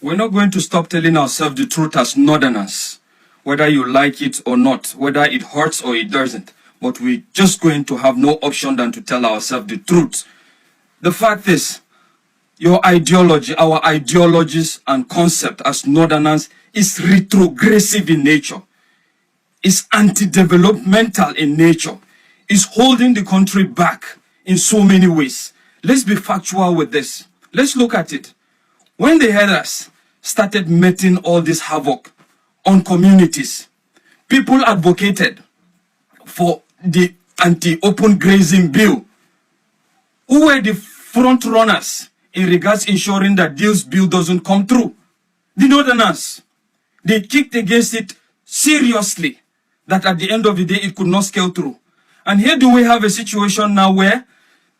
We're not going to stop telling ourselves the truth as Northerners, whether you like it or not, whether it hurts or it doesn't. But we're just going to have no option than to tell ourselves the truth. The fact is, your ideology, our ideologies and concept as Northerners is retrogressive in nature. It's anti-developmental in nature. It's holding the country back in so many ways. Let's be factual with this. Let's look at it. When the headers started making all this havoc on communities, people advocated for the anti-open grazing bill. Who were the front runners in regards ensuring that this bill doesn't come through? The Northerners. They kicked against it seriously, that at the end of the day it could not scale through. And here do we have a situation now where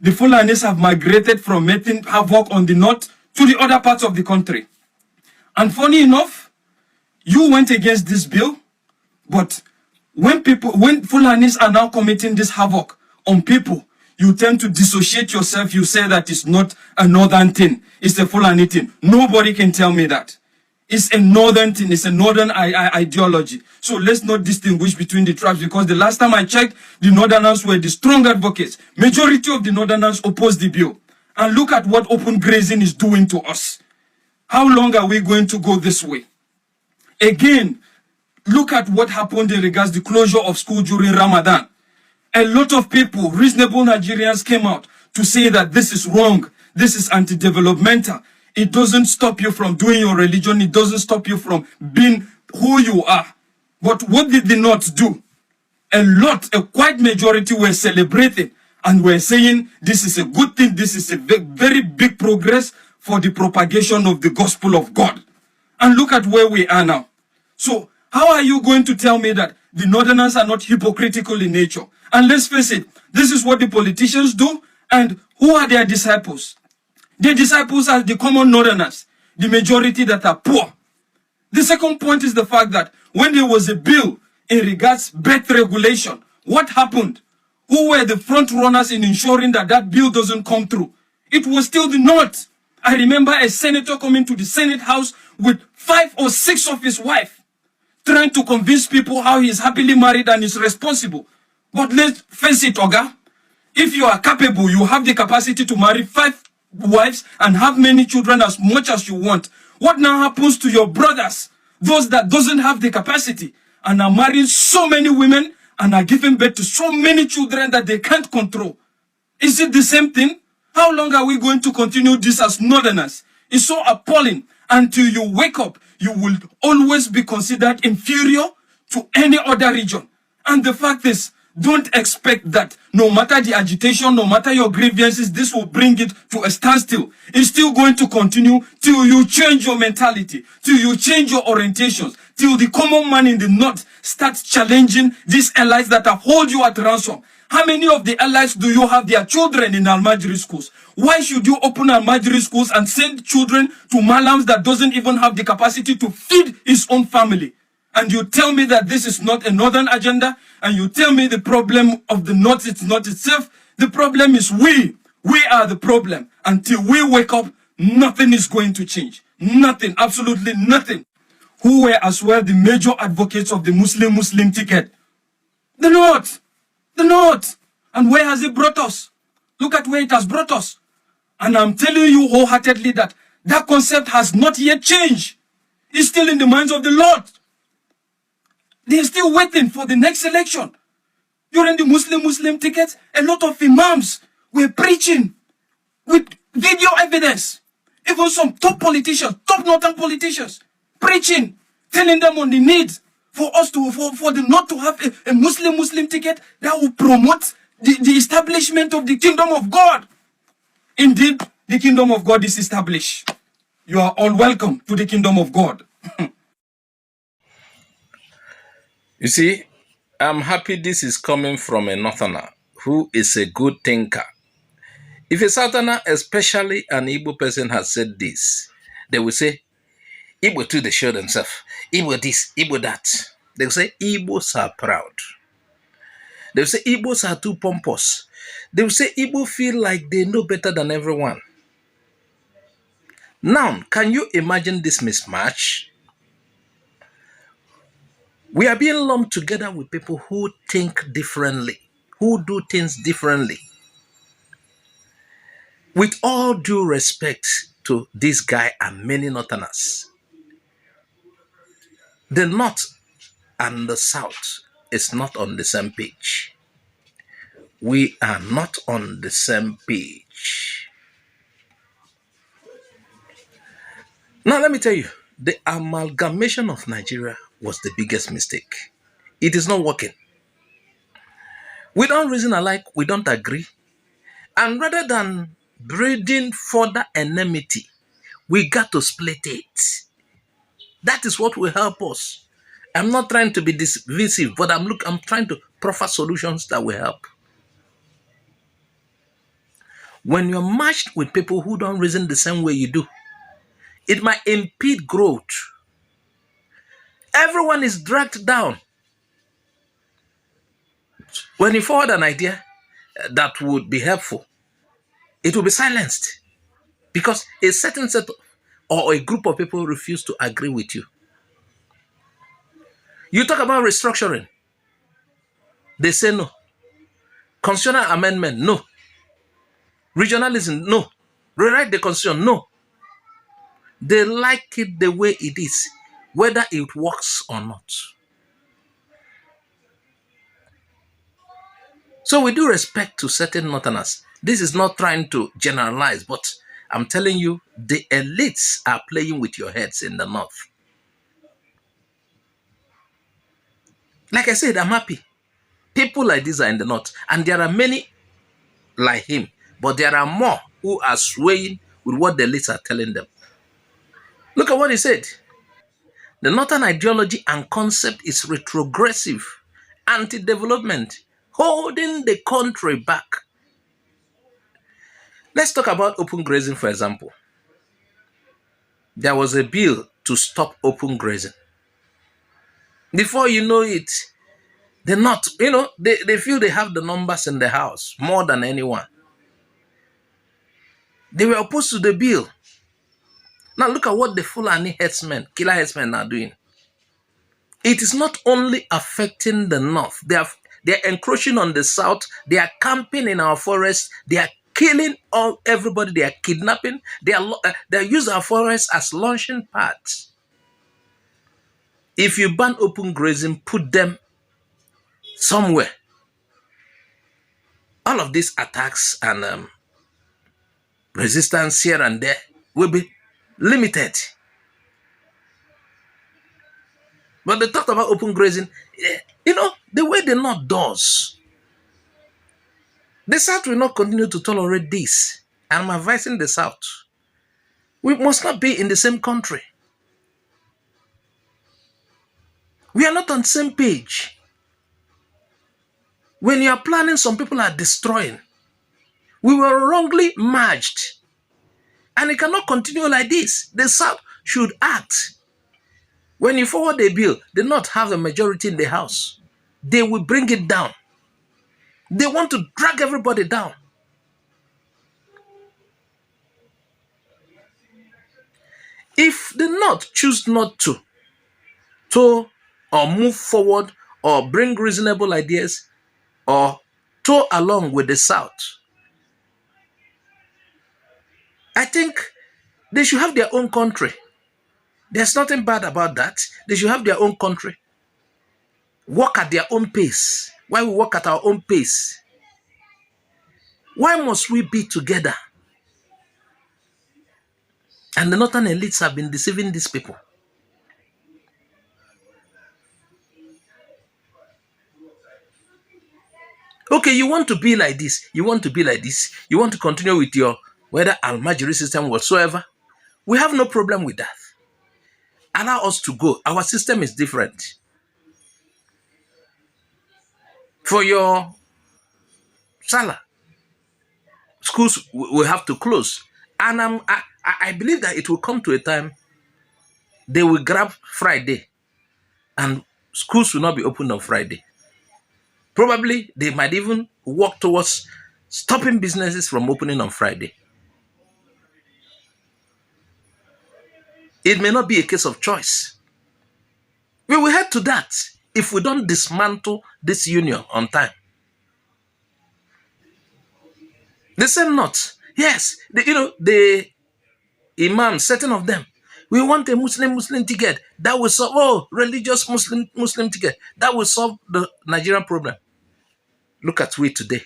the Fulanis have migrated from making havoc on the north to the other parts of the country. And funny enough, you went against this bill, but when Fulanis are now committing this havoc on people, you tend to dissociate yourself. You say that it's not a northern thing, it's a Fulani thing. Nobody can tell me that. It's a northern thing, it's a northern ideology. So let's not distinguish between the tribes, because the last time I checked, the Northerners were the strong advocates. Majority of the Northerners opposed the bill. And look at what open grazing is doing to us. How long are we going to go this way? Again, look at what happened in regards to the closure of school during Ramadan. A lot of people, reasonable Nigerians, came out to say that this is wrong, this is anti-developmental. It doesn't stop you from doing your religion. It doesn't stop you from being who you are. But what did the North do? A quite majority were celebrating and were saying this is a good thing. This is a very big progress for the propagation of the gospel of God. And look at where we are now. So how are you going to tell me that the Northerners are not hypocritical in nature? And let's face it, this is what the politicians do. And who are their disciples? Their disciples are the common Northerners, the majority that are poor. The second point is the fact that when there was a bill in regards birth regulation, what happened? Who were the front runners in ensuring that that bill doesn't come through? It was still the North. I remember a senator coming to the Senate House with 5 or 6 of his wives, trying to convince people how he is happily married and is responsible. But let's face it, Oga, if you are capable, you have the capacity to marry 5 wives and have many children as much as you want. What now happens to your brothers, those that doesn't have the capacity and are marrying so many women and are giving birth to so many children that they can't control? Is it the same thing? How long are we going to continue this as Northerners? It's so appalling. Until you wake up, you will always be considered inferior to any other region. And the fact is, don't expect that no matter the agitation, no matter your grievances, this will bring it to a standstill. It's still going to continue till you change your mentality, till you change your orientations, till the common man in the North starts challenging these allies that have hold you at ransom. How many of the allies do you have their children in Almajiri schools? Why should you open Almajiri schools and send children to Malams that doesn't even have the capacity to feed his own family? And you tell me that this is not a northern agenda, and you tell me the problem of the North is not itself. The problem is we. We are the problem. Until we wake up, nothing is going to change. Nothing, absolutely nothing. Who were as well the major advocates of the Muslim ticket? The North. The North. And where has it brought us? Look at where it has brought us. And I'm telling you wholeheartedly that that concept has not yet changed. It's still in the minds of the Lord. They're still waiting for the next election. During the Muslim tickets, a lot of imams were preaching with video evidence. Even some top politicians, top northern politicians, preaching, telling them on the need for us to, for the North to have a Muslim ticket that will promote the establishment of the kingdom of God. Indeed, the kingdom of God is established. You are all welcome to the kingdom of God. You see, I'm happy this is coming from a Northerner who is a good thinker. If a Southerner, especially an Igbo person, has said this, they will say, Igbo too, they show themselves. Igbo this, Igbo that. They will say, Igbos are proud. They will say, Igbos are too pompous. They will say, Igbo feel like they know better than everyone. Now, can you imagine this mismatch? We are being lumped together with people who think differently, who do things differently. With all due respect to this guy and many Northerners, the North and the South is not on the same page. We are not on the same page. Now, let me tell you, the amalgamation of Nigeria was the biggest mistake. It is not working. We don't reason alike, we don't agree. And rather than breeding further enmity, we got to split it. That is what will help us. I'm not trying to be divisive, but I'm trying to proffer solutions that will help. When you're matched with people who don't reason the same way you do, it might impede growth. Everyone is dragged down. When you forward an idea that would be helpful, it will be silenced because a certain set or a group of people refuse to agree with you. You talk about restructuring, they say no. Constitutional amendment, no. Regionalism, no. Rewrite the constitution, no. They like it the way it is, whether it works or not. So with due respect to certain Northerners, this is not trying to generalize, but I'm telling you, the elites are playing with your heads in the North. Like I said, I'm happy. People like this are in the North, and there are many like him, but there are more who are swaying with what the elites are telling them. Look at what he said. The Northern ideology and concept is retrogressive, anti-development, holding the country back. Let's talk about open grazing, for example. There was a bill to stop open grazing. Before you know it, they're not, they feel they have the numbers in the house more than anyone. They were opposed to the bill. Now look at what the Fulani herdsmen, killer herdsmen are doing. It is not only affecting the North. They're encroaching on the South. They are camping in our forests. They are killing everybody. They are kidnapping. They use our forests as launching pads. If you ban open grazing, put them somewhere. All of these attacks and resistance here and there will be limited. But they talked about open grazing. The way the North does, the South will not continue to tolerate this. And I'm advising the South. We must not be in the same country. We are not on the same page. When you are planning, some people are destroying. We were wrongly merged. And it cannot continue like this. The South should act. When you forward a bill, they not have a majority in the House. They will bring it down. They want to drag everybody down. If the North choose not to or move forward or bring reasonable ideas or tow along with the South, I think they should have their own country. There's nothing bad about that. They should have their own country. Work at their own pace. Why we work at our own pace? Why must we be together? And the Northern elites have been deceiving these people. Okay, you want to be like this. You want to be like this. You want to continue with your whether Almajiri system whatsoever. We have no problem with that. Allow us to go. Our system is different. For your Salah, schools will have to close. And I believe that it will come to a time they will grab Friday and schools will not be open on Friday. Probably they might even work towards stopping businesses from opening on Friday. It may not be a case of choice. We will head to that if we don't dismantle this union on time. The same not. Yes, the imams, certain of them, we want a Muslim ticket that will solve, religious Muslim ticket that will solve the Nigerian problem. Look at we today.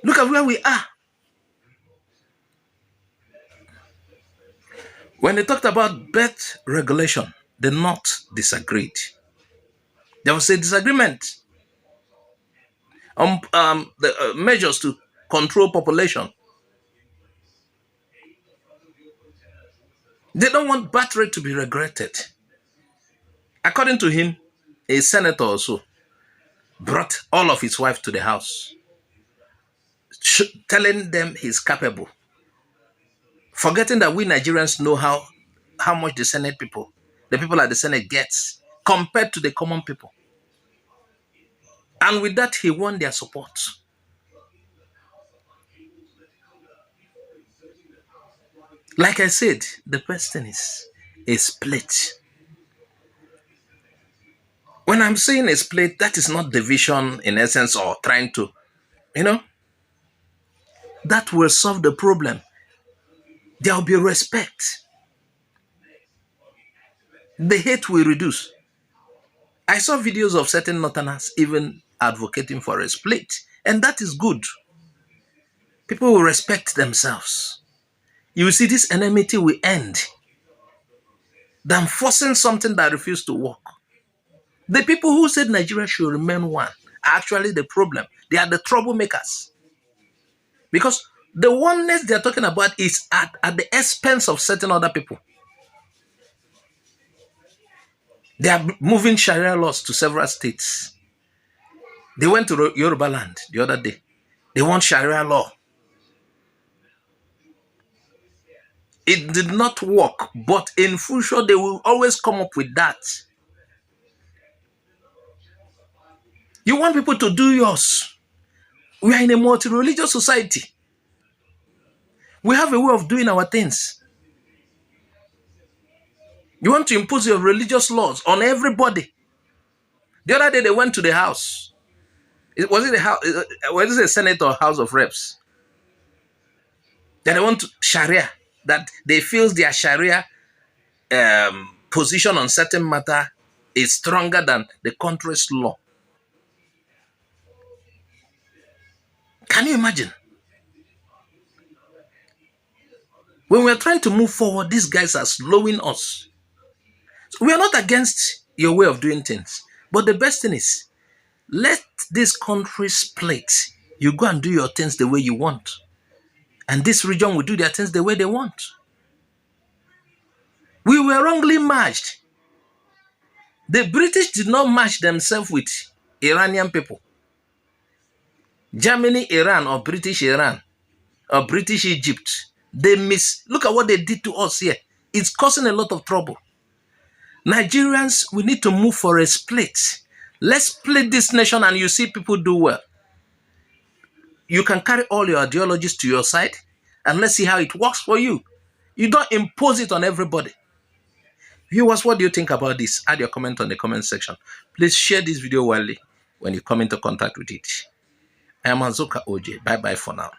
Look at where we are. When they talked about birth regulation, the North disagreed. There was a disagreement on the measures to control population. They don't want birth rate to be regretted. According to him, a senator also brought all of his wives to the house, telling them he's capable, forgetting that we Nigerians know how much the people at the Senate gets compared to the common people. And with that, he won their support. Like I said, the best thing is a split. When I'm saying a split, that is not division in essence or trying to, that will solve the problem. There will be respect. The hate will reduce. I saw videos of certain Northerners even advocating for a split, and that is good. People will respect themselves. You will see this enmity will end than forcing something that refuses to work. The people who said Nigeria should remain one are actually the problem. They are the troublemakers. Because the oneness they're talking about is at the expense of certain other people. They are moving Sharia laws to several states. They went to Yoruba land the other day. They want Sharia law. It did not work, but in future they will always come up with that. You want people to do yours. We are in a multi-religious society. We have a way of doing our things. You want to impose your religious laws on everybody. The other day they went to the house. Was it a Senate or House of Reps? That they want Sharia, that they feel their Sharia position on certain matter is stronger than the country's law. Can you imagine? When we're trying to move forward, these guys are slowing us. So we are not against your way of doing things. But the best thing is, let this country split. You go and do your things the way you want. And this region will do their things the way they want. We were wrongly matched. The British did not match themselves with Iranian people. Germany, Iran, or British Iran, or British Egypt. Look at what they did to us here. It's causing a lot of trouble. Nigerians, we need to move for a split. Let's split this nation and you see people do well. You can carry all your ideologies to your side and let's see how it works for you. You don't impose it on everybody. Viewers, what do you think about this? Add your comment on the comment section. Please share this video widely when you come into contact with it. I am Azoka OJ. Bye-bye for now.